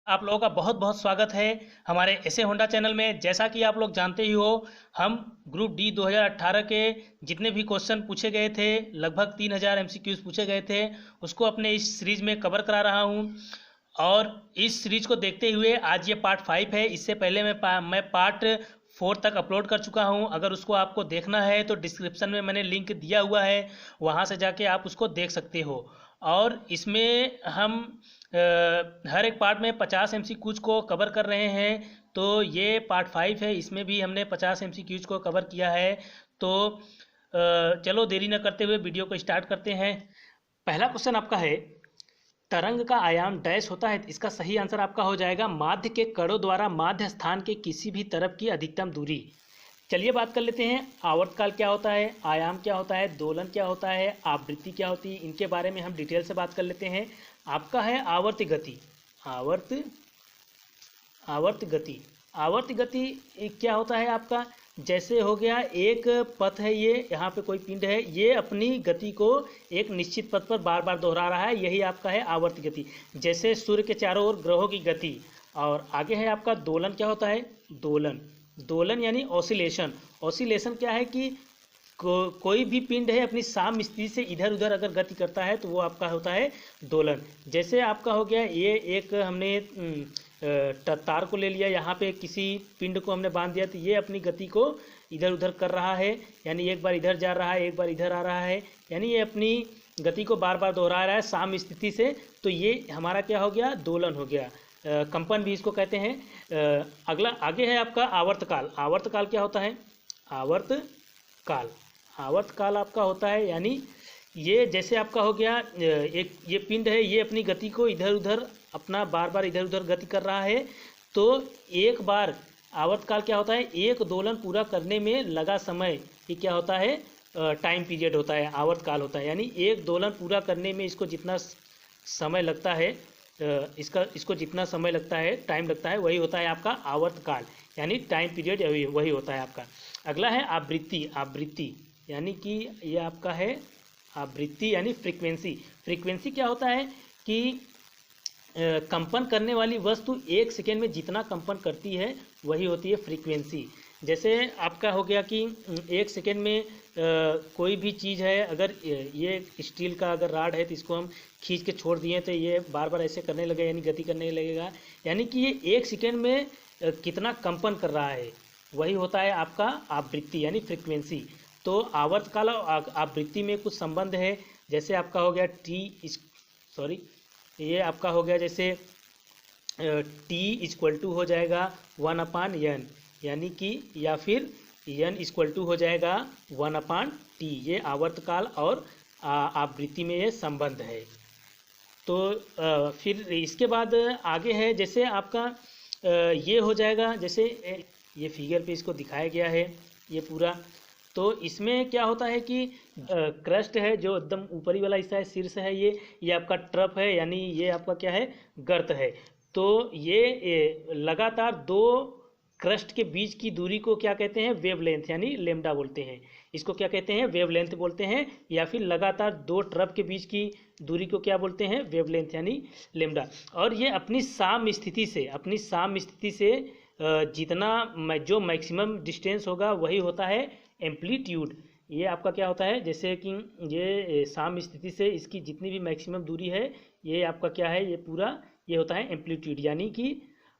आप लोगों का बहुत बहुत स्वागत है हमारे ऐसे होंडा चैनल में। जैसा कि आप लोग जानते ही हो, हम ग्रुप डी 2018 के जितने भी क्वेश्चन पूछे गए थे, लगभग 3000 एमसीक्यूज पूछे गए थे, उसको अपने इस सीरीज में कवर करा रहा हूं। और इस सीरीज को देखते हुए आज ये पार्ट 5 है। इससे पहले मैं पार्ट 4 तक अपलोड कर चुका हूं। अगर उसको आपको देखना है तो डिस्क्रिप्शन में मैंने लिंक दिया हुआ है, वहां से जाके आप उसको देख सकते हो। और इसमें हम हर एक पार्ट में 50 एमसीक्यूज को कवर कर रहे हैं। तो ये पार्ट 5 है, इसमें भी हमने 50 एमसीक्यूज को कवर किया है। तो चलो देरी न करते हुए वीडियो को स्टार्ट करते हैं। पहला क्वेश्चन आपका है, तरंग का आयाम डैश होता है। इसका सही आंसर आपका हो जाएगा माध्य के कड़ों द्वारा माध्य स्थान के किसी भी तरफ की अधिकतम दूरी। चलिए बात कर लेते हैं, आवर्तकाल क्या होता है, आयाम क्या होता है, दोलन क्या होता है, आवृत्ति क्या होती है, इनके बारे में हम डिटेल से बात कर लेते हैं। आपका है आवर्त गति। आवर्त गति क्या होता है आपका, जैसे हो गया एक पथ है, ये यहाँ पे कोई पिंड है, ये अपनी गति को एक निश्चित पथ पर बार बार दोहरा रहा है, यही आपका है आवर्त गति। जैसे सूर्य के चारों ओर ग्रहों की गति। और आगे है आपका दोलन। क्या होता है दोलन यानी ऑसिलेशन। ऑसिलेशन क्या है कि कोई भी पिंड है अपनी साम स्थिति से इधर उधर अगर गति करता है तो वो आपका होता है दोलन। जैसे आपका हो गया, ये एक हमने तार को ले लिया, यहाँ पे किसी पिंड को हमने बांध दिया, तो ये अपनी गति को इधर उधर कर रहा है, यानी एक बार इधर जा रहा है, एक बार इधर आ रहा है, यानी ये अपनी गति को बार बार दोहरा रहा है साम स्थिति से। तो ये हमारा क्या हो गया, दोलन हो गया। कंपन भी इसको कहते हैं। अगला आगे है आपका आवर्तकाल। आवर्तकाल क्या होता है, आवर्तकाल आपका होता है, यानी ये जैसे आपका हो गया एक ये पिंड है, ये अपनी गति को इधर उधर अपना बार बार इधर उधर गति कर रहा है। तो एक बार आवर्तकाल क्या होता है, एक दोलन पूरा करने में लगा समय, ये क्या होता है, टाइम पीरियड होता है, आवर्तकाल होता है। यानी एक दोलन पूरा करने में इसको जितना समय लगता है, इसको जितना समय लगता है, टाइम लगता है, वही होता है आपका आवर्तकाल, यानी टाइम पीरियड वही होता है आपका। अगला है आवृत्ति यानी कि ये आपका है आवृत्ति यानी फ्रीक्वेंसी क्या होता है कि कंपन करने वाली वस्तु एक सेकेंड में जितना कंपन करती है वही होती है फ्रीक्वेंसी। जैसे आपका हो गया कि एक सेकेंड में कोई भी चीज़ है, अगर ये स्टील का अगर राड है तो इसको हम खींच के छोड़ दिए तो ये बार बार ऐसे करने लगे, यानी गति करने लगेगा, यानी कि ये एक सेकेंड में कितना कंपन कर रहा है, वही होता है आपका आवृत्ति यानी फ्रीक्वेंसी। तो आवर्तकाल और आवृत्ति में कुछ संबंध है। जैसे आपका हो गया ये आपका हो गया, जैसे T इक्वल टू हो जाएगा 1/n, यानी कि या फिर n इक्वल टू हो जाएगा 1/t। ये आवर्तकाल और आवृत्ति में ये संबंध है। तो फिर इसके बाद आगे है, जैसे आपका ये हो जाएगा, जैसे ये फिगर पे इसको दिखाया गया है ये पूरा। तो इसमें क्या होता है कि क्रस्ट है, जो एकदम ऊपरी वाला हिस्सा है, शीर्ष है, ये आपका ट्रफ है, यानी ये आपका क्या है, गर्त है। तो ये लगातार दो क्रस्ट के बीच की दूरी को क्या कहते हैं, वेवलेंथ यानी लेमडा बोलते हैं। इसको क्या कहते हैं, वेवलेंथ बोलते हैं। या फिर लगातार दो ट्रफ के बीच की दूरी को क्या बोलते हैं, वेवलेंथ यानी लेमडा। और ये अपनी साम स्थिति से जितना जो मैक्सिमम डिस्टेंस होगा वही होता है एम्पलीट्यूड। ये आपका क्या होता है, जैसे कि ये साम स्थिति से इसकी जितनी भी मैक्सिमम दूरी है, ये आपका क्या है, ये पूरा ये होता है एम्पलीट्यूड, यानी कि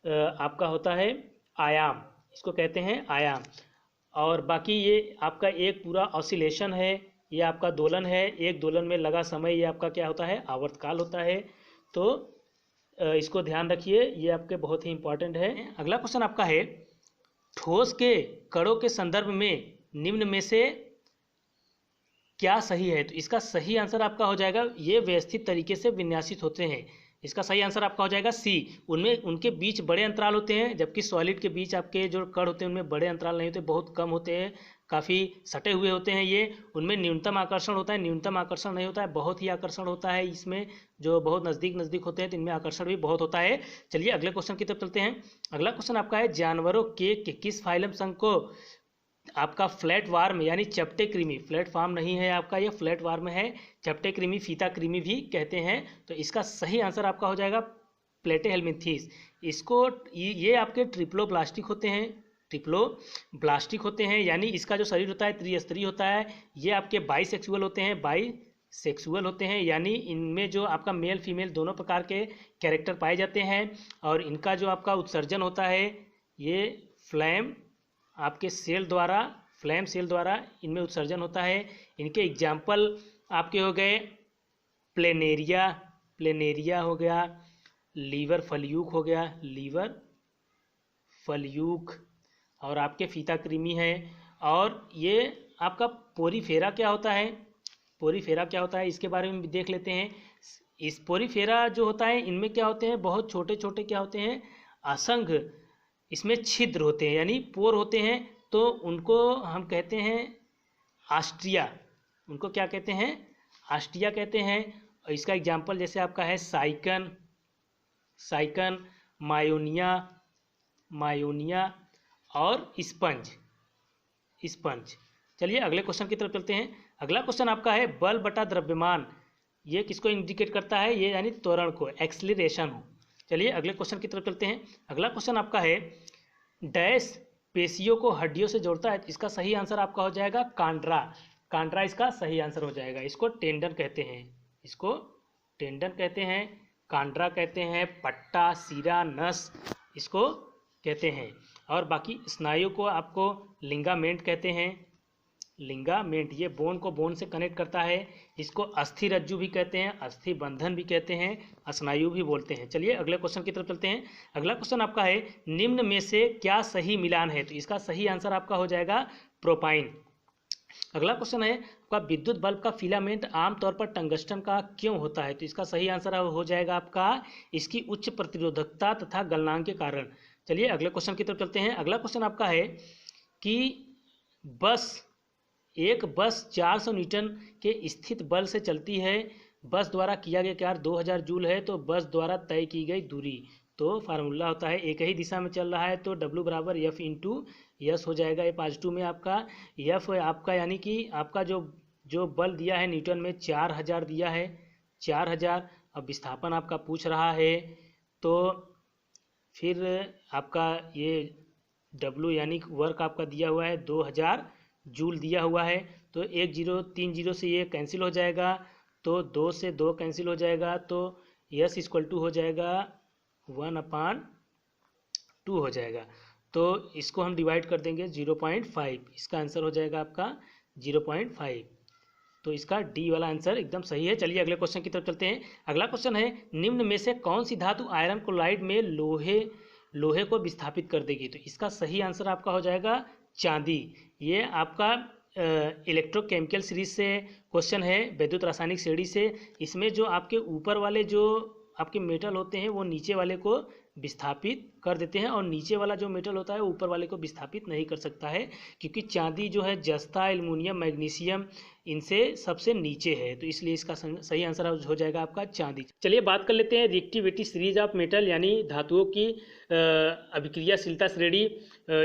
आपका होता है आयाम, इसको कहते हैं आयाम। और बाकी ये आपका एक पूरा ऑसिलेशन है, ये आपका दोलन है, एक दोलन में लगा समय, ये आपका क्या होता है, आवर्तकाल होता है। तो इसको ध्यान रखिए, ये आपके बहुत ही इंपॉर्टेंट है। अगला क्वेश्चन आपका है, ठोस के कणों के संदर्भ में निम्न में से क्या सही है। तो इसका सही आंसर आपका हो जाएगा, ये व्यवस्थित तरीके से विन्यासित होते हैं। इसका सही आंसर आपका हो जाएगा सी। उनमें उनके बीच बड़े अंतराल होते हैं, जबकि सॉलिड के बीच आपके जो कण होते हैं उनमें बड़े अंतराल नहीं होते, बहुत कम होते हैं, काफ़ी सटे हुए होते हैं ये। उनमें न्यूनतम आकर्षण होता है, न्यूनतम आकर्षण नहीं होता है, बहुत ही आकर्षण होता है इसमें। जो बहुत नज़दीक होते हैं तो इनमें आकर्षण भी बहुत होता है। चलिए अगले क्वेश्चन की तरफ चलते हैं। अगला क्वेश्चन आपका है, जानवरों के किस फाइलम संघ को आपका फ्लैट वार्म यानी चपटे कृमि, फ्लैट फार्म नहीं है आपका, ये फ्लैट वार्म है, चपटे कृमि, फीता कृमि भी कहते हैं। तो इसका सही आंसर आपका हो जाएगा प्लेटेहेल्मिन्थेस। इसको ये आपके ट्रिप्लोब्लास्टिक होते हैं, ट्रिप्लोब्लास्टिक होते हैं, यानी इसका जो शरीर होता है त्रिस्तरीय होता है। ये आपके बाइसेक्सुअल होते हैं, बाइसेक्सुअल होते हैं, यानी इनमें जो आपका मेल फीमेल दोनों प्रकार के कैरेक्टर पाए जाते हैं। और इनका जो आपका उत्सर्जन होता है ये फ्लैम आपके सेल द्वारा, फ्लैम सेल द्वारा इनमें उत्सर्जन होता है। इनके एग्जाम्पल आपके हो गए प्लेनेरिया हो गया, लीवर फल्यूक हो गया, लीवर फल्यूक, और आपके फीता कृमि है। और ये आपका पोरीफेरा क्या होता है, पोरीफेरा क्या होता है इसके बारे में भी देख लेते हैं। इस पोरीफेरा जो होता है इनमें क्या होते हैं, बहुत छोटे छोटे क्या होते हैं, असंख्य इसमें छिद्र होते हैं, यानी पोर होते हैं। तो उनको हम कहते हैं आस्ट्रिया, उनको क्या कहते हैं, आस्ट्रिया कहते हैं। और इसका एग्जाम्पल जैसे आपका है साइकन, मायोनिया और स्पंज। चलिए अगले क्वेश्चन की तरफ चलते हैं। अगला क्वेश्चन आपका है बल बटा द्रव्यमान, ये किसको इंडिकेट करता है, ये यानी त्वरण को, एक्सीलरेशन हो। चलिए अगले क्वेश्चन की तरफ चलते हैं। अगला क्वेश्चन आपका है डैश पेशियों को हड्डियों से जोड़ता है। इसका सही आंसर आपका हो जाएगा कांड्रा इसका सही आंसर हो जाएगा। इसको टेंडन कहते हैं, कांड्रा कहते हैं, पट्टा, सीरा, नस इसको कहते हैं। और बाकी स्नायु को आपको लिंगामेंट कहते हैं, लिंगामेंट ये बोन को बोन से कनेक्ट करता है। इसको अस्थि रज्जु भी कहते हैं, अस्थि बंधन भी कहते हैं, स्नायु भी बोलते हैं। चलिए अगले क्वेश्चन की तरफ चलते हैं। अगला क्वेश्चन आपका है निम्न में से क्या सही मिलान है। तो इसका सही आंसर आपका हो जाएगा प्रोपाइन। अगला क्वेश्चन है आपका विद्युत बल्ब का फिलामेंट आमतौर पर टंगस्टन का क्यों होता है। तो इसका सही आंसर हो जाएगा आपका इसकी उच्च प्रतिरोधकता तथा गलनांक के कारण। चलिए अगले क्वेश्चन की तरफ चलते हैं। अगला क्वेश्चन आपका है कि एक बस 400 न्यूटन के स्थित बल से चलती है। बस द्वारा किया गया कार्य 2000 जूल है। तो बस द्वारा तय की गई दूरी, तो फार्मूला होता है एक ही दिशा में चल रहा है तो W बराबर F इंटू यस हो जाएगा। ये पॉजिटिव में आपका F आपका यानी कि आपका जो बल दिया है न्यूटन में 4000 दिया है, 4000। अब विस्थापन आपका पूछ रहा है तो फिर आपका ये W यानी वर्क आपका दिया हुआ है 2000 जूल दिया हुआ है। तो 1 0 3 0 से ये कैंसिल हो जाएगा, तो 2 से 2 कैंसिल हो जाएगा, तो यस इक्वल टू हो जाएगा 1/2 हो जाएगा। तो इसको हम डिवाइड कर देंगे 0.5, इसका आंसर हो जाएगा आपका 0.5। तो इसका डी वाला आंसर एकदम सही है। चलिए अगले क्वेश्चन की तरफ चलते हैं। अगला क्वेश्चन है निम्न में से कौन सी धातु आयरन क्लोराइड में लोहे को विस्थापित कर देगी। तो इसका सही आंसर आपका हो जाएगा चांदी। ये आपका इलेक्ट्रोकेमिकल सीरीज से क्वेश्चन है, वैद्युत रासायनिक श्रेणी से। इसमें जो आपके ऊपर वाले जो आपके मेटल होते हैं वो नीचे वाले को विस्थापित कर देते हैं, और नीचे वाला जो मेटल होता है ऊपर वाले को विस्थापित नहीं कर सकता है, क्योंकि चांदी जो है जस्ता, एल्युमिनियम, मैग्नीशियम इनसे सबसे नीचे है। तो इसलिए इसका सही आंसर हो जाएगा आपका चांदी। चलिए बात कर लेते हैं रिएक्टिविटी सीरीज ऑफ मेटल, यानी धातुओं की अभिक्रियाशीलता श्रेणी।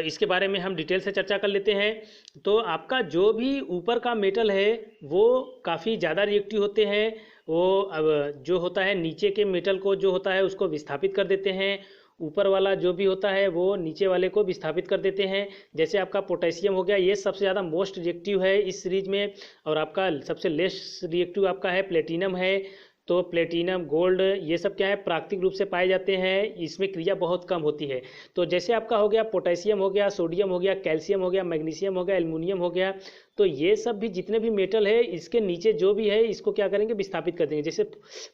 इसके बारे में हम डिटेल से चर्चा कर लेते हैं। तो आपका जो भी ऊपर का मेटल है वो काफ़ी ज़्यादा रिएक्टिव होते हैं। वो अब जो होता है नीचे के मेटल को जो होता है उसको विस्थापित कर देते हैं, ऊपर वाला जो भी होता है वो नीचे वाले को विस्थापित कर देते हैं। जैसे आपका पोटेशियम हो गया, ये सबसे ज़्यादा मोस्ट रिएक्टिव है इस सीरीज में। और आपका सबसे लेस रिएक्टिव आपका है प्लेटिनम है। तो प्लेटिनम, गोल्ड ये सब क्या है प्राकृतिक रूप से पाए जाते हैं, इसमें क्रिया बहुत कम होती है। तो जैसे आपका हो गया पोटेशियम हो गया, सोडियम हो गया, कैल्शियम हो गया, मैग्नीशियम हो गया, एल्युमिनियम हो गया। तो ये सब भी जितने भी मेटल है इसके नीचे जो भी है इसको क्या करेंगे विस्थापित कर देंगे। जैसे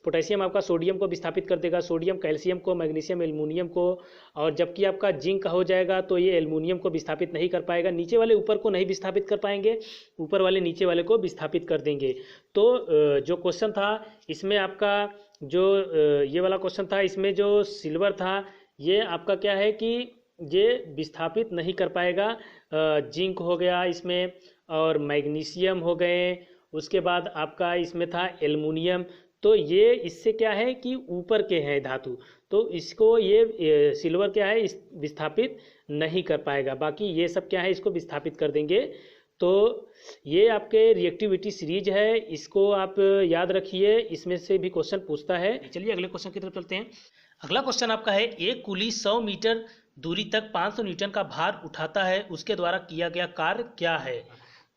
पोटेशियम आपका सोडियम को विस्थापित कर देगा, सोडियम कैल्शियम को, मैग्नीशियम एल्युमिनियम को। और जबकि आपका जिंक हो जाएगा तो ये एल्युमिनियम को विस्थापित नहीं कर पाएगा, नीचे वाले ऊपर को नहीं विस्थापित कर पाएंगे, ऊपर वाले नीचे वाले को विस्थापित कर देंगे। तो जो क्वेश्चन था इसमें आपका जो ये वाला क्वेश्चन था, इसमें जो सिल्वर था ये आपका क्या है कि ये विस्थापित नहीं कर पाएगा। जिंक हो गया इसमें, और मैग्नीशियम हो गए, उसके बाद आपका इसमें था एल्युमिनियम। तो ये इससे क्या है कि ऊपर के हैं धातु, तो इसको ये सिल्वर क्या है विस्थापित नहीं कर पाएगा। बाकी ये सब क्या है इसको विस्थापित कर देंगे। तो ये आपके रिएक्टिविटी सीरीज है, इसको आप याद रखिए, इसमें से भी क्वेश्चन पूछता है। चलिए अगले क्वेश्चन की तरफ चलते हैं। अगला क्वेश्चन आपका है, एक कुली 100 मीटर दूरी तक 500 न्यूटन का भार उठाता है, उसके द्वारा किया गया कार्य क्या है।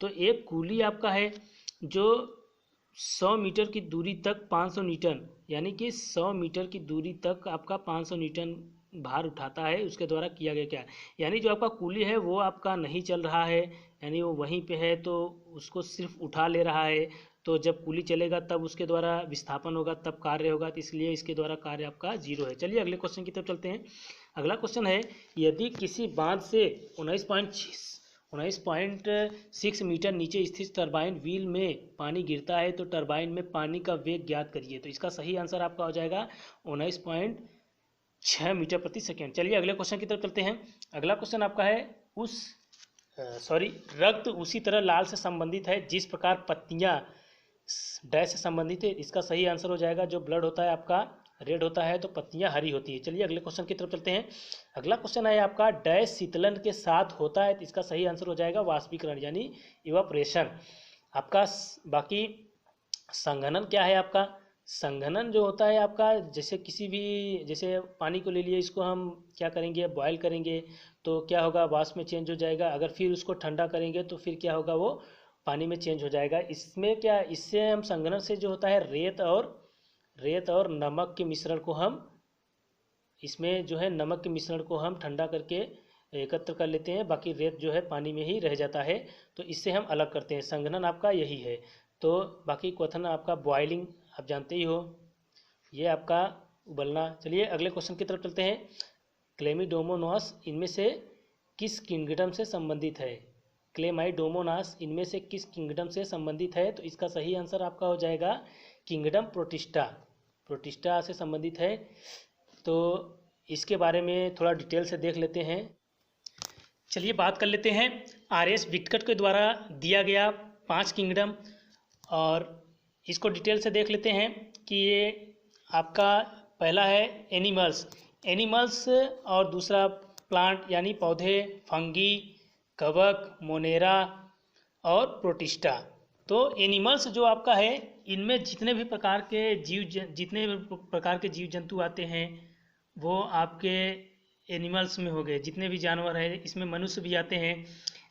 तो एक कुली आपका है जो 100 मीटर की दूरी तक 500 न्यूटन, यानी कि 100 मीटर की दूरी तक आपका 500 न्यूटन भार उठाता है, उसके द्वारा किया गया क्या। यानी जो आपका कुली है वो आपका नहीं चल रहा है, यानी वो वहीं पे है, तो उसको सिर्फ उठा ले रहा है। तो जब कुली चलेगा तब उसके द्वारा विस्थापन होगा, तब कार्य होगा, तो इसलिए इसके द्वारा कार्य आपका 0 है। चलिए अगले क्वेश्चन की तरफ चलते हैं। अगला क्वेश्चन है, यदि किसी बांध से 19.6 मीटर नीचे स्थित टरबाइन व्हील में पानी गिरता है, तो टरबाइन में पानी का वेग ज्ञात करिए। तो इसका सही आंसर आपका हो जाएगा 19.6 मीटर प्रति सेकेंड। चलिए अगले क्वेश्चन की तरफ चलते हैं। अगला क्वेश्चन आपका है, रक्त उसी तरह लाल से संबंधित है जिस प्रकार पत्तियां डैश से संबंधित है। इसका सही आंसर हो जाएगा, जो ब्लड होता है आपका रेड होता है, तो पत्तियां हरी होती है। चलिए अगले क्वेश्चन की तरफ चलते हैं। अगला क्वेश्चन है आपका, डैश शीतलन के साथ होता है, तो इसका सही आंसर हो जाएगा वाष्पीकरण, यानी इवापोरेशन आपका। बाकी संघनन क्या है आपका। संघनन जो होता है आपका, जैसे किसी भी, जैसे पानी को ले लिए, इसको हम क्या करेंगे, बॉयल करेंगे, तो क्या होगा, वाष्प में चेंज हो जाएगा। अगर फिर उसको ठंडा करेंगे तो फिर क्या होगा, वो पानी में चेंज हो जाएगा। इसमें क्या, इससे हम संघनन से जो होता है रेत और नमक के मिश्रण को हम, इसमें जो है नमक के मिश्रण को हम ठंडा करके एकत्र कर लेते हैं, बाकी रेत जो है पानी में ही रह जाता है, तो इससे हम अलग करते हैं। संघनन आपका यही है। तो बाकी क्वेश्चन आपका बॉयलिंग आप जानते ही हो, ये आपका उबलना। चलिए अगले क्वेश्चन की तरफ चलते हैं। क्लेमिडोमोनास इनमें से किस किंगडम से संबंधित है। क्लेमाइडोमोनास इनमें से किस किंगडम से संबंधित है। तो इसका सही आंसर आपका हो जाएगा किंगडम प्रोटिस्टा से संबंधित है। तो इसके बारे में थोड़ा डिटेल से देख लेते हैं। चलिए बात कर लेते हैं आर.एस. विटकट के द्वारा दिया गया 5 किंगडम, और इसको डिटेल से देख लेते हैं कि ये आपका पहला है एनिमल्स और दूसरा प्लांट यानी पौधे, फंगी, कवक, मोनेरा और प्रोटिस्टा। तो एनिमल्स जो आपका है, इनमें जितने भी प्रकार के जीव जंतु आते हैं वो आपके एनिमल्स में हो गए। जितने भी जानवर हैं, इसमें मनुष्य भी आते हैं।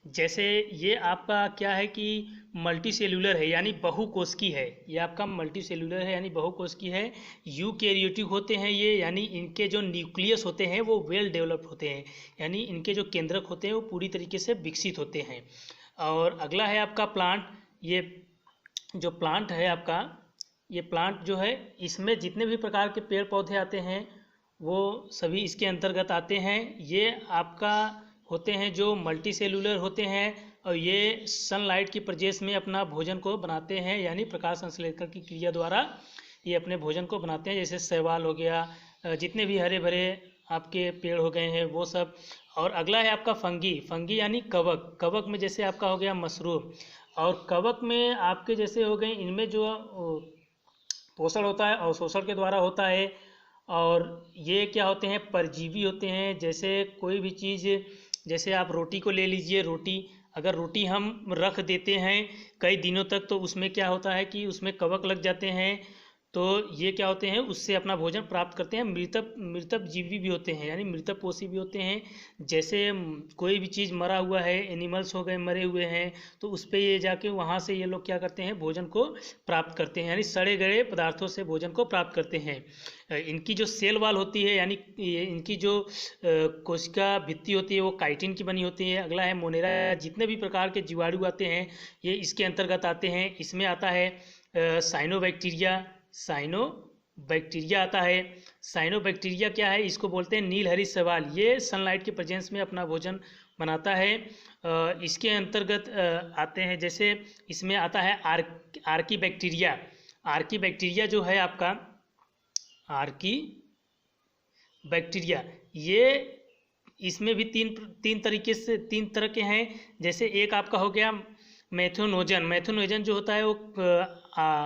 जैसे ये आपका क्या है कि मल्टी सेलुलर है, यानी बहुकोशिकी है। ये आपका मल्टी सेलुलर है, यानी बहुकोशिकी है। यूकैरियोटिक होते हैं ये, यानी इनके जो न्यूक्लियस होते हैं वो वेल डेवलप्ड होते हैं, यानी इनके जो केंद्रक होते हैं वो पूरी तरीके से विकसित होते हैं। और अगला है आपका प्लांट। ये जो प्लांट है आपका, ये प्लांट जो है, इसमें जितने भी प्रकार के पेड़ पौधे आते हैं वो सभी इसके अंतर्गत आते हैं। ये आपका होते हैं जो मल्टी सेलुलर होते हैं, और ये सनलाइट की प्रजेश में अपना भोजन को बनाते हैं, यानी प्रकाश संश्लेषण की क्रिया द्वारा ये अपने भोजन को बनाते हैं। जैसे शैवाल हो गया, जितने भी हरे भरे आपके पेड़ हो गए हैं वो सब। और अगला है आपका फंगी यानी कवक में जैसे आपका हो गया मशरूम, और कवक में आपके जैसे हो गए, इनमें जो पोषण होता है अवशोषण के द्वारा होता है। और ये क्या होते हैं, परजीवी होते हैं। जैसे कोई भी चीज़, जैसे आप रोटी को ले लीजिए, अगर रोटी हम रख देते हैं कई दिनों तक, तो उसमें क्या होता है कि उसमें कवक लग जाते हैं। तो ये क्या होते हैं, उससे अपना भोजन प्राप्त करते हैं। मृतक जीवी भी होते हैं, यानी मृतक पोषी भी होते हैं। जैसे कोई भी चीज़ मरा हुआ है, एनिमल्स हो गए मरे हुए हैं, तो उस पर ये जाके वहाँ से ये लोग क्या करते हैं, भोजन को प्राप्त करते हैं, यानी सड़े गले पदार्थों से भोजन को प्राप्त करते हैं। इनकी जो सेल वाल होती है, यानी इनकी जो कोशिका भित्ति होती है वो काइटिन की बनी होती है। अगला है मोनेरा। जितने भी प्रकार के जीवाणु आते हैं ये इसके अंतर्गत आते हैं। इसमें आता है साइनोबैक्टीरिया आता है। साइनोबैक्टीरिया क्या है, इसको बोलते हैं नीलहरी शैवाल। ये सनलाइट के प्रेजेंस में अपना भोजन बनाता है। इसके अंतर्गत आते हैं, जैसे इसमें आता है आर्की बैक्टीरिया जो है आपका, आर्की बैक्टीरिया, ये इसमें भी तीन तरह के हैं। जैसे एक आपका हो गया मैथोनोजन जो होता है वो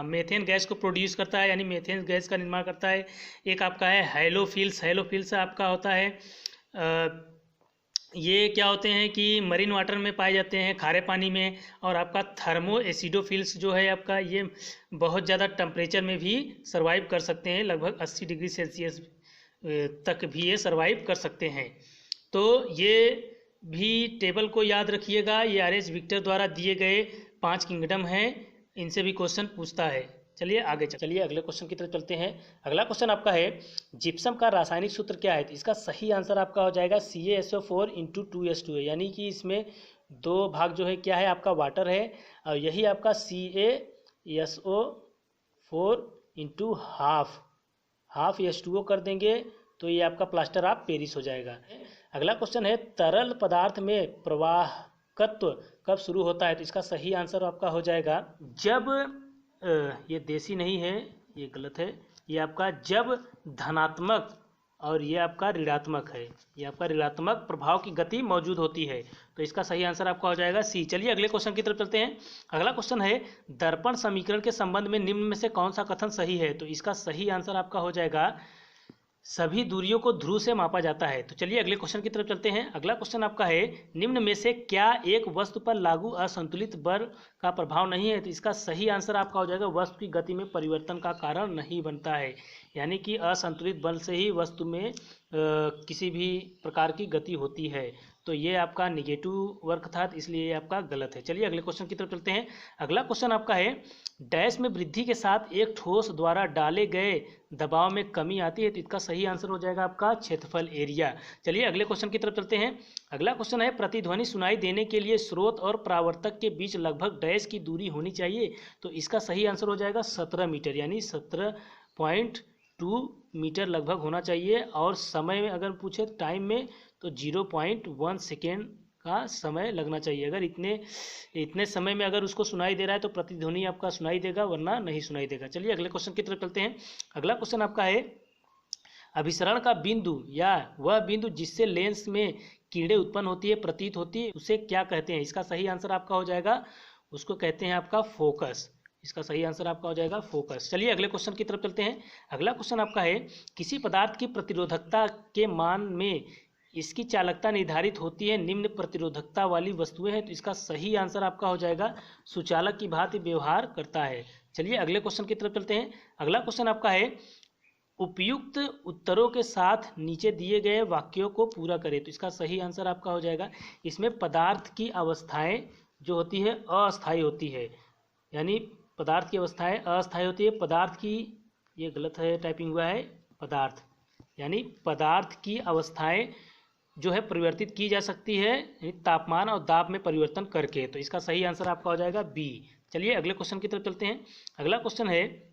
मेथेन गैस को प्रोड्यूस करता है, यानी मेथेन गैस का निर्माण करता है। एक आपका है हैलोफिल्स आपका होता है, ये क्या होते हैं कि मरीन वाटर में पाए जाते हैं, खारे पानी में। और आपका थर्मो एसिडोफिल्स जो है आपका, ये बहुत ज़्यादा टेम्परेचर में भी सर्वाइव कर सकते हैं, लगभग 80 डिग्री सेल्सियस तक भी ये सर्वाइव कर सकते हैं। तो ये भी टेबल को याद रखिएगा। ये आर.एच. विक्टर द्वारा दिए गए 5 किंगडम हैं, इनसे भी क्वेश्चन पूछता है। चलिए आगे चलिए अगले क्वेश्चन की तरफ चलते हैं। अगला क्वेश्चन आपका है जिप्सम का रासायनिक सूत्र क्या है? तो इसका सही आंसर आपका हो जाएगा CaSO4 × 2H2 है, यानी कि इसमें 2 भाग जो है क्या है आपका वाटर है, और यही आपका CaSO4 × हाफ H2O कर देंगे तो ये आपका प्लास्टर ऑफ पेरिस हो जाएगा। अगला क्वेश्चन है तरल पदार्थ में प्रवाहकत्व कब शुरू होता है? तो इसका सही आंसर आपका हो जाएगा जब ये देसी नहीं है, ये गलत है, ये आपका जब धनात्मक और ये आपका ऋणात्मक है, ये आपका ऋणात्मक प्रभाव की गति मौजूद होती है। तो इसका सही आंसर आपका हो जाएगा सी। चलिए अगले क्वेश्चन की तरफ चलते हैं। अगला क्वेश्चन है दर्पण समीकरण के संबंध में निम्न में से कौन सा कथन सही है? तो इसका सही आंसर आपका हो जाएगा सभी दूरियों को ध्रुव से मापा जाता है। तो चलिए अगले क्वेश्चन की तरफ चलते हैं। अगला क्वेश्चन आपका है निम्न में से क्या एक वस्तु पर लागू असंतुलित बल का प्रभाव नहीं है? तो इसका सही आंसर आपका हो जाएगा वस्तु की गति में परिवर्तन का कारण नहीं बनता है, यानी कि असंतुलित बल से ही वस्तु में किसी भी प्रकार की गति होती है। तो ये आपका निगेटिव वर्क था, इसलिए ये आपका गलत है। चलिए अगले क्वेश्चन की तरफ चलते हैं। अगला क्वेश्चन आपका है डैश में वृद्धि के साथ एक ठोस द्वारा डाले गए दबाव में कमी आती है। तो इसका सही आंसर हो जाएगा आपका क्षेत्रफल एरिया। चलिए अगले क्वेश्चन की तरफ चलते हैं। अगला क्वेश्चन है प्रतिध्वनि सुनाई देने के लिए स्रोत और परावर्तक के बीच लगभग डैश की दूरी होनी चाहिए। तो इसका सही आंसर हो जाएगा 17 मीटर, यानी 17.2 मीटर लगभग होना चाहिए। और समय में अगर पूछे टाइम में तो 0.1 सेकेंड का समय लगना चाहिए। अगर इतने समय में अगर उसको सुनाई दे रहा है तो प्रतिध्वनि आपका सुनाई देगा, वरना नहीं सुनाई देगा। चलिए अगले क्वेश्चन की तरफ चलते हैं। अगला क्वेश्चन आपका है अभिसरण का बिंदु या वह बिंदु जिससे लेंस में किरणें उत्पन्न होती है प्रतीत होती है उसे क्या कहते हैं? इसका सही आंसर आपका हो जाएगा उसको कहते हैं आपका फोकस। इसका सही आंसर आपका हो जाएगा फोकस। चलिए अगले क्वेश्चन की तरफ चलते हैं। अगला क्वेश्चन आपका है किसी पदार्थ की प्रतिरोधकता के मान में इसकी चालकता निर्धारित होती है, निम्न प्रतिरोधकता वाली वस्तुएं हैं। तो इसका सही आंसर आपका हो जाएगा सुचालक की भांति व्यवहार करता है। चलिए अगले क्वेश्चन की तरफ चलते हैं। अगला क्वेश्चन आपका है उपयुक्त उत्तरों के साथ नीचे दिए गए वाक्यों को पूरा करें। तो इसका सही आंसर आपका हो जाएगा इसमें पदार्थ की अवस्थाएं जो होती है अस्थायी होती है, यानी पदार्थ की अवस्थाएं अस्थायी होती है। पदार्थ की, ये गलत है टाइपिंग हुआ है, पदार्थ यानी पदार्थ की अवस्थाएं जो है परिवर्तित की जा सकती है तापमान और दाब में परिवर्तन करके। तो इसका सही आंसर आपका हो जाएगा बी। चलिए अगले क्वेश्चन की तरफ चलते हैं। अगला क्वेश्चन है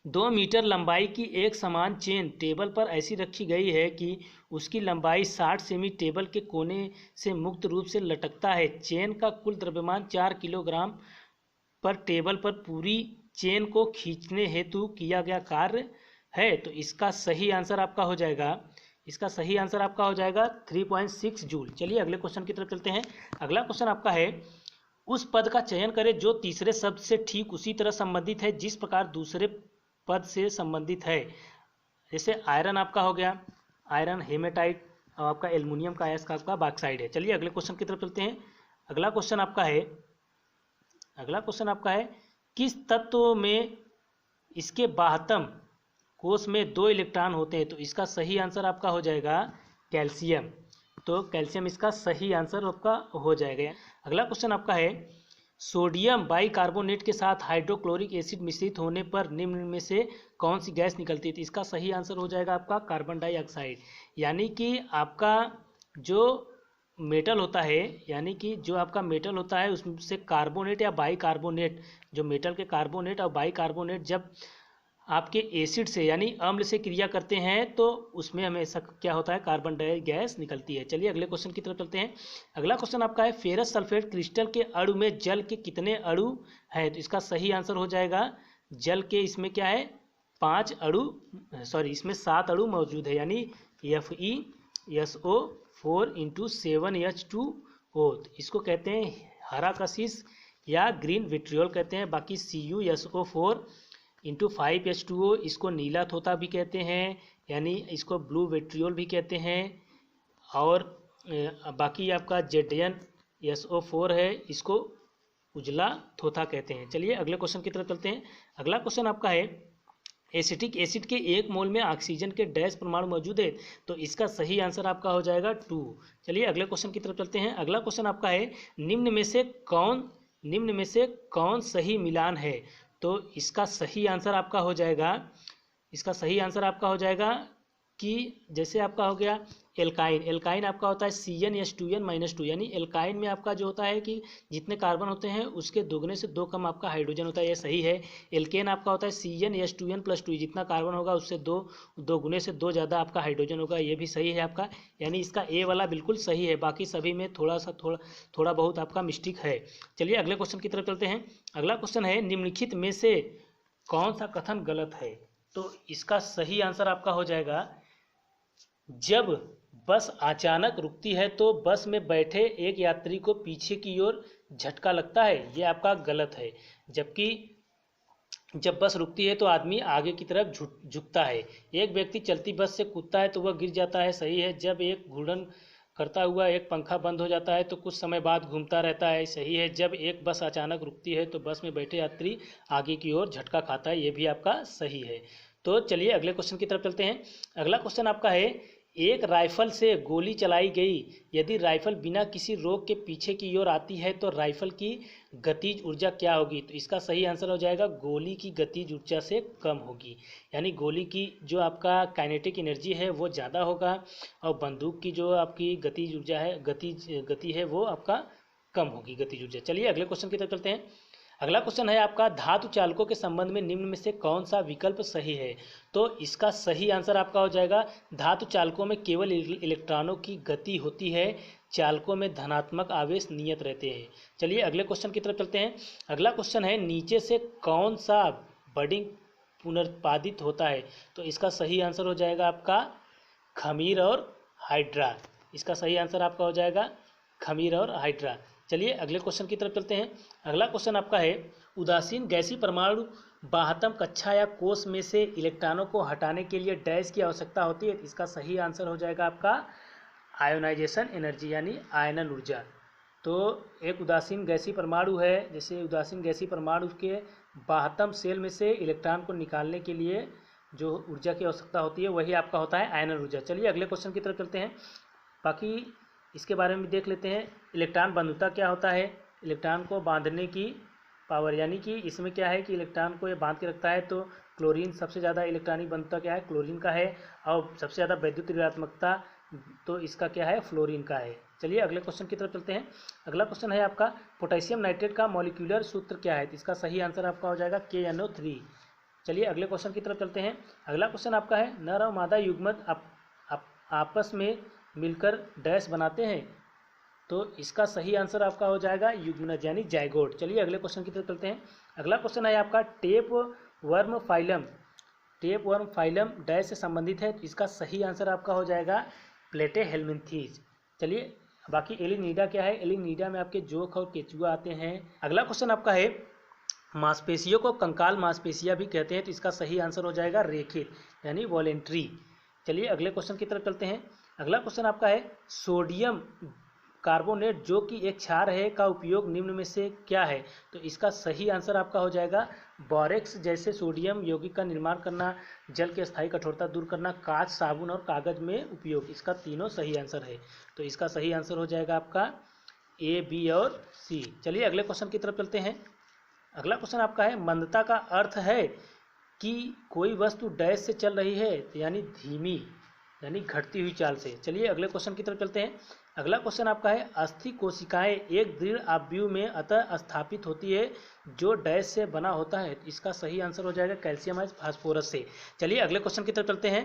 2 मीटर लंबाई की एक समान चेन टेबल पर ऐसी रखी गई है कि उसकी लंबाई 60 सेमी टेबल के कोने से मुक्त रूप से लटकता है। चेन का कुल द्रव्यमान 4 किलोग्राम पर टेबल पर पूरी चेन को खींचने हेतु किया गया कार्य है। तो इसका सही आंसर आपका हो जाएगा 3.6 जूल। चलिए अगले क्वेश्चन की तरफ चलते हैं। अगला क्वेश्चन आपका है उस पद का चयन करें जो तीसरे शब्द से ठीक उसी तरह संबंधित है जिस प्रकार दूसरे पद से संबंधित है। जैसे आयरन आपका हो गया, आयरन हेमेटाइट, और आपका एल्युमिनियम का अयस्क आपका बॉक्साइड है। चलिए अगले क्वेश्चन की तरफ चलते हैं। अगला क्वेश्चन आपका है किस तत्व में इसके बाह्यतम कोष में 2 इलेक्ट्रॉन होते हैं? तो इसका सही आंसर आपका हो जाएगा कैल्शियम। तो कैल्शियम इसका सही आंसर आपका हो जाएगा। अगला क्वेश्चन आपका है सोडियम बाइकार्बोनेट के साथ हाइड्रोक्लोरिक एसिड मिश्रित होने पर निम्न में से कौन सी गैस निकलती है? तो इसका सही आंसर हो जाएगा आपका कार्बन डाइऑक्साइड। यानी कि आपका जो मेटल होता है उससे कार्बोनेट या बाइकार्बोनेट, जो मेटल के कार्बोनेट और बाइकार्बोनेट जब आपके एसिड से यानी अम्ल से क्रिया करते हैं तो उसमें हमेशा क्या होता है कार्बन डाइऑक्साइड गैस निकलती है। चलिए अगले क्वेश्चन की तरफ चलते हैं। अगला क्वेश्चन आपका है फेरस सल्फेट क्रिस्टल के अणु में जल के कितने अणु हैं? तो इसका सही आंसर हो जाएगा जल के इसमें क्या है 7 अणु मौजूद है, यानी FeSO4 × 7H2O। इसको कहते हैं हरा कशिश या ग्रीन विट्रियोल कहते हैं। बाकी CuSO4 × 5H2O इसको नीला तोता भी कहते हैं, यानी इसको ब्लू विट्रियोल भी कहते हैं। और बाकी आपका ZnSO4 है, इसको उजला थोथा कहते हैं। चलिए अगले क्वेश्चन की तरफ चलते हैं। अगला क्वेश्चन आपका है एसिटिक एसिड के 1 मोल में ऑक्सीजन के डैश परमाणु मौजूद है, तो इसका सही आंसर आपका हो जाएगा 2। चलिए अगले क्वेश्चन की तरफ चलते हैं। अगला क्वेश्चन आपका है निम्न में से कौन सही मिलान है, तो इसका सही आंसर आपका हो जाएगा कि जैसे आपका हो गया एल्काइन आपका होता है CnH2n-2, यानी एल्काइन में आपका जो होता है कि जितने कार्बन होते हैं उसके दोगुने से 2 कम आपका हाइड्रोजन होता है, ये सही है। एल्केन आपका होता है CnH2n+2, जितना कार्बन होगा उससे दो गुने से 2 ज़्यादा आपका हाइड्रोजन होगा, ये भी सही है आपका, यानी इसका ए वाला बिल्कुल सही है, बाकी सभी में थोड़ा बहुत आपका मिस्टेक है। चलिए अगले क्वेश्चन की तरफ चलते हैं। अगला क्वेश्चन है निम्नलिखित में से कौन सा कथन गलत है, तो इसका सही आंसर आपका हो जाएगा जब बस अचानक रुकती है तो बस में बैठे एक यात्री को पीछे की ओर झटका लगता है, ये आपका गलत है। जबकि जब बस रुकती है तो आदमी आगे की तरफ झुकता है। एक व्यक्ति चलती बस से कूदता है तो वह गिर जाता है, सही है। जब एक घूर्णन करता हुआ एक पंखा बंद हो जाता है तो कुछ समय बाद घूमता रहता है, सही है। जब एक बस अचानक रुकती है तो बस में बैठे यात्री आगे की ओर झटका खाता है, ये भी आपका सही है। तो चलिए अगले क्वेश्चन की तरफ चलते हैं। अगला क्वेश्चन आपका है एक राइफल से गोली चलाई गई, यदि राइफल बिना किसी रोक के पीछे की ओर आती है तो राइफल की गतिज ऊर्जा क्या होगी, तो इसका सही आंसर हो जाएगा गोली की गतिज ऊर्जा से कम होगी, यानी गोली की जो आपका काइनेटिक एनर्जी है वो ज़्यादा होगा और बंदूक की जो आपकी गतिज ऊर्जा है गति है वो आपका कम होगी, गतिज ऊर्जा। चलिए अगले क्वेश्चन की तरफ चलते हैं। अगला क्वेश्चन है आपका धातु चालकों के संबंध में निम्न में से कौन सा विकल्प सही है, तो इसका सही आंसर आपका हो जाएगा धातु चालकों में केवल इलेक्ट्रॉनों की गति होती है, चालकों में धनात्मक आवेश नियत रहते हैं। चलिए अगले क्वेश्चन की तरफ चलते हैं। अगला क्वेश्चन है नीचे से कौन सा बडिंग पुनरुत्पादित होता है, तो इसका सही आंसर हो जाएगा आपका खमीर और हाइड्रा, इसका सही आंसर आपका हो जाएगा खमीर और हाइड्रा। चलिए अगले क्वेश्चन की तरफ चलते हैं। अगला क्वेश्चन आपका है उदासीन गैसीय परमाणु बाह्यतम कक्षा या कोष में से इलेक्ट्रॉनों को हटाने के लिए डैश की आवश्यकता होती है, इसका सही आंसर हो जाएगा आपका आयोनाइजेशन एनर्जी, यानी आयनन ऊर्जा। तो एक उदासीन गैसीय परमाणु है, जैसे उदासीन गैसीय परमाणु के बाह्यतम सेल में से इलेक्ट्रॉन को निकालने के लिए जो ऊर्जा की आवश्यकता होती है वही आपका होता है आयनन ऊर्जा। चलिए अगले क्वेश्चन की तरफ चलते हैं। बाकी इसके बारे में देख लेते हैं। इलेक्ट्रॉन बंधुता क्या होता है, इलेक्ट्रॉन को बांधने की पावर, यानी कि इसमें क्या है कि इलेक्ट्रॉन को ये बांध के रखता है, तो क्लोरीन सबसे ज़्यादा इलेक्ट्रॉनिक बंधुता क्या है, क्लोरीन का है, और सबसे ज़्यादा वैद्युत ऋणात्मकता तो इसका क्या है, फ्लोरीन का है। चलिए अगले क्वेश्चन की तरफ चलते हैं। अगला क्वेश्चन है आपका पोटेशियम नाइट्रेट का मॉलिक्यूलर सूत्र क्या है, तो इसका सही आंसर आपका हो जाएगा KNO3। चलिए अगले क्वेश्चन की तरफ चलते हैं। अगला क्वेश्चन आपका है नर और मादा युग्मक आपस में मिलकर डैश बनाते हैं, तो इसका सही आंसर आपका हो जाएगा युग्मनज, यानी जाइगोट। चलिए अगले क्वेश्चन की तरफ चलते हैं। अगला क्वेश्चन है आपका टेप वर्म फाइलम डैश से संबंधित है, तो इसका सही आंसर आपका हो जाएगा प्लेटेहेल्मिन्थीज। चलिए बाकी एलिनीडा क्या है, एलिनीडा में आपके जोक और केचुआ आते हैं। अगला क्वेश्चन आपका है मांसपेशियों को कंकाल मांसपेशियां भी कहते हैं, तो इसका सही आंसर हो जाएगा रेखित, यानी वॉलेंट्री। चलिए अगले क्वेश्चन की तरफ चलते हैं। अगला क्वेश्चन आपका है सोडियम कार्बोनेट जो कि एक क्षार है का उपयोग निम्न में से क्या है, तो इसका सही आंसर आपका हो जाएगा बोरेक्स जैसे सोडियम यौगिक का निर्माण करना, जल की स्थायी कठोरता दूर करना, कांच, साबुन और कागज में उपयोग, इसका तीनों सही आंसर है, तो इसका सही आंसर हो जाएगा आपका A, B और C। चलिए अगले क्वेश्चन की तरफ चलते हैं। अगला क्वेश्चन आपका है मंदता का अर्थ है कि कोई वस्तु डैश से चल रही है, यानी धीमी, यानी घटती हुई चाल से। चलिए अगले क्वेश्चन की तरफ चलते हैं। अगला क्वेश्चन आपका है अस्थि कोशिकाएं एक दृढ़ आव्यूह में अतः स्थापित होती है जो डैश से बना होता है, इसका सही आंसर हो जाएगा कैल्शियम फास्फोरस से। चलिए अगले क्वेश्चन की तरफ चलते हैं।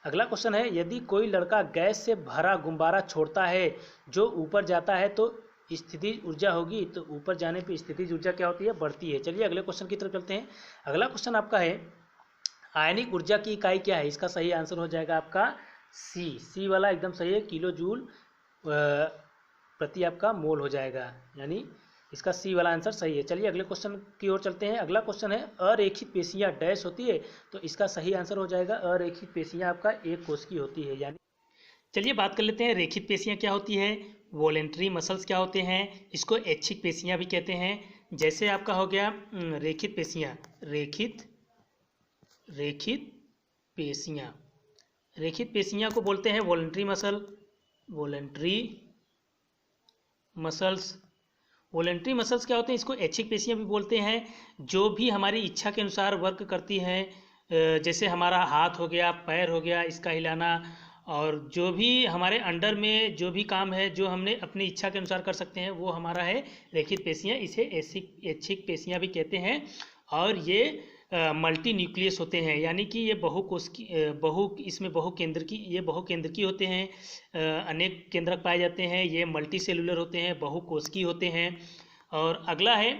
अगला क्वेश्चन है यदि कोई लड़का गैस से भरा गुब्बारा छोड़ता है जो ऊपर जाता है तो स्थितिज ऊर्जा होगी, तो ऊपर जाने पर स्थितिज ऊर्जा क्या होती है, बढ़ती है। चलिए अगले क्वेश्चन की तरफ चलते हैं। अगला क्वेश्चन आपका है आयनिक ऊर्जा की इकाई क्या है, इसका सही आंसर हो जाएगा आपका सी वाला एकदम सही है, किलो जूल प्रति आपका मोल हो जाएगा, यानी इसका सी वाला आंसर सही है। चलिए अगले क्वेश्चन की ओर चलते हैं। अगला क्वेश्चन है अरेखित पेशियां डैश होती है, तो इसका सही आंसर हो जाएगा अरेखित पेशियां आपका एक कोश की होती है, यानी। चलिए बात कर लेते हैं रेखित पेशियां क्या होती है, वॉलेंट्री मसल्स क्या होते हैं, इसको ऐच्छिक पेशियां भी कहते हैं। जैसे आपका हो गया रेखित रेखित पेशियाँ। रेखित पेशियाँ को बोलते हैं voluntary muscle, voluntary muscles. Voluntary muscles क्या होते हैं? इसको ऐच्छिक पेशियाँ भी बोलते हैं, जो भी हमारी इच्छा के अनुसार वर्क करती हैं। जैसे हमारा हाथ हो गया, पैर हो गया, इसका हिलाना, और जो भी हमारे अंडर में जो भी काम है जो हमने अपनी इच्छा के अनुसार कर सकते हैं, वो हमारा है रेखित पेशियाँ। इसे ऐच्छिक पेशियाँ भी कहते हैं। और ये मल्टी न्यूक्लियस होते हैं, यानी कि ये इसमें बहुकेंद्रकी होते हैं। अनेक केंद्रक पाए जाते हैं। ये मल्टी सेलुलर होते हैं, बहुकोशिकीय होते हैं। और अगला है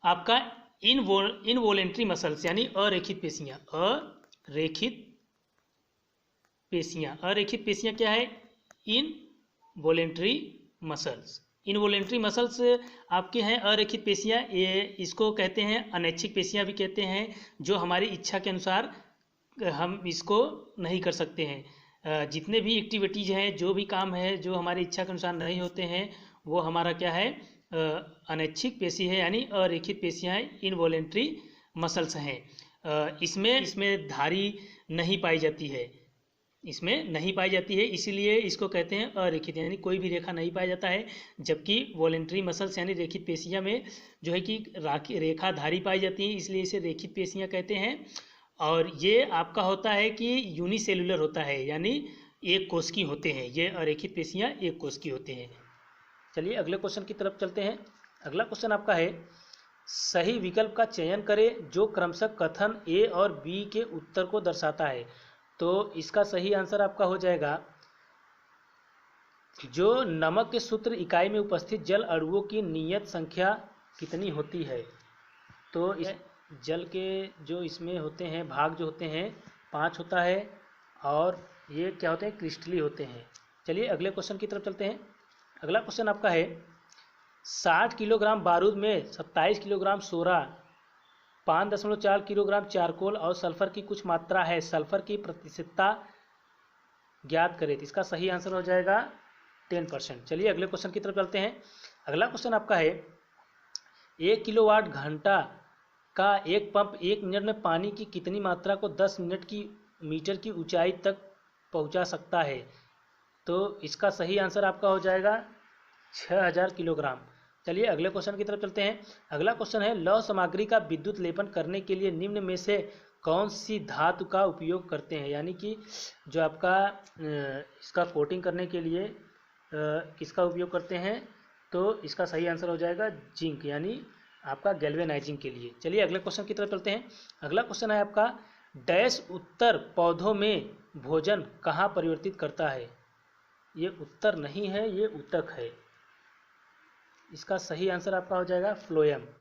आपका इनवॉलेंट्री मसल्स, यानी अरेखित पेशियाँ। अरेखित पेशियाँ क्या है? Involuntary muscles. इनवॉलेंट्री मसल्स आपके हैं अरेखित पेशियाँ। ये इसको कहते हैं अनैच्छिक पेशियाँ भी कहते हैं, जो हमारी इच्छा के अनुसार हम इसको नहीं कर सकते हैं। जितने भी एक्टिविटीज़ हैं, जो भी काम है जो हमारी इच्छा के अनुसार नहीं होते हैं, वो हमारा क्या है? अनैच्छिक पेशी है, यानी अरेखित पेशियाँ इनवॉलेंट्री मसल्स हैं। इसमें धारी नहीं पाई जाती है, इसीलिए इसको कहते हैं अरेखित, यानी कोई भी रेखा नहीं पाया जाता है। जबकि वॉलेंट्री मसल्स यानी रेखित पेशियाँ में जो है कि रेखा धारी पाई जाती है, इसलिए इसे रेखित पेशियाँ कहते हैं। और ये आपका होता है कि यूनिसेलुलर होता है, यानी एक कोशिकीय होते हैं। ये अरेखित पेशियाँ एक कोशिकीय होते हैं। चलिए अगले क्वेश्चन की तरफ चलते हैं। अगला क्वेश्चन आपका है, सही विकल्प का चयन करें जो क्रमशः कथन ए और बी के उत्तर को दर्शाता है। तो इसका सही आंसर आपका हो जाएगा, जो नमक के सूत्र इकाई में उपस्थित जल अणुओं की नियत संख्या कितनी होती है। तो इस जल के जो इसमें होते हैं भाग जो होते हैं 5 होता है, और ये क्या होते हैं? क्रिस्टली होते हैं। चलिए अगले क्वेश्चन की तरफ चलते हैं। अगला क्वेश्चन आपका है, 60 किलोग्राम बारूद में 27 किलोग्राम सोरा, 5.4 किलोग्राम चारकोल और सल्फर की कुछ मात्रा है। सल्फर की प्रतिशतता ज्ञात करें। तो इसका सही आंसर हो जाएगा 10%। चलिए अगले क्वेश्चन की तरफ चलते हैं। अगला क्वेश्चन आपका है, 1 किलोवाट घंटा का एक पंप 1 मिनट में पानी की कितनी मात्रा को 10 मीटर की ऊंचाई तक पहुंचा सकता है। तो इसका सही आंसर आपका हो जाएगा 6000 किलोग्राम। चलिए अगले क्वेश्चन की तरफ चलते हैं। अगला क्वेश्चन है, लौह सामग्री का विद्युत लेपन करने के लिए निम्न में से कौन सी धातु का उपयोग करते हैं। यानी कि जो आपका इसका कोटिंग करने के लिए किसका उपयोग करते हैं। तो इसका सही आंसर हो जाएगा जिंक, यानी आपका गैल्वेनाइजिंग के लिए। चलिए अगले क्वेश्चन की तरफ चलते हैं। अगला क्वेश्चन है आपका, डैश उत्तर पौधों में भोजन कहाँ परिवर्तित करता है। ये उत्तर नहीं है, ये ऊतक है। इसका सही आंसर आपका हो जाएगा फ्लोएम।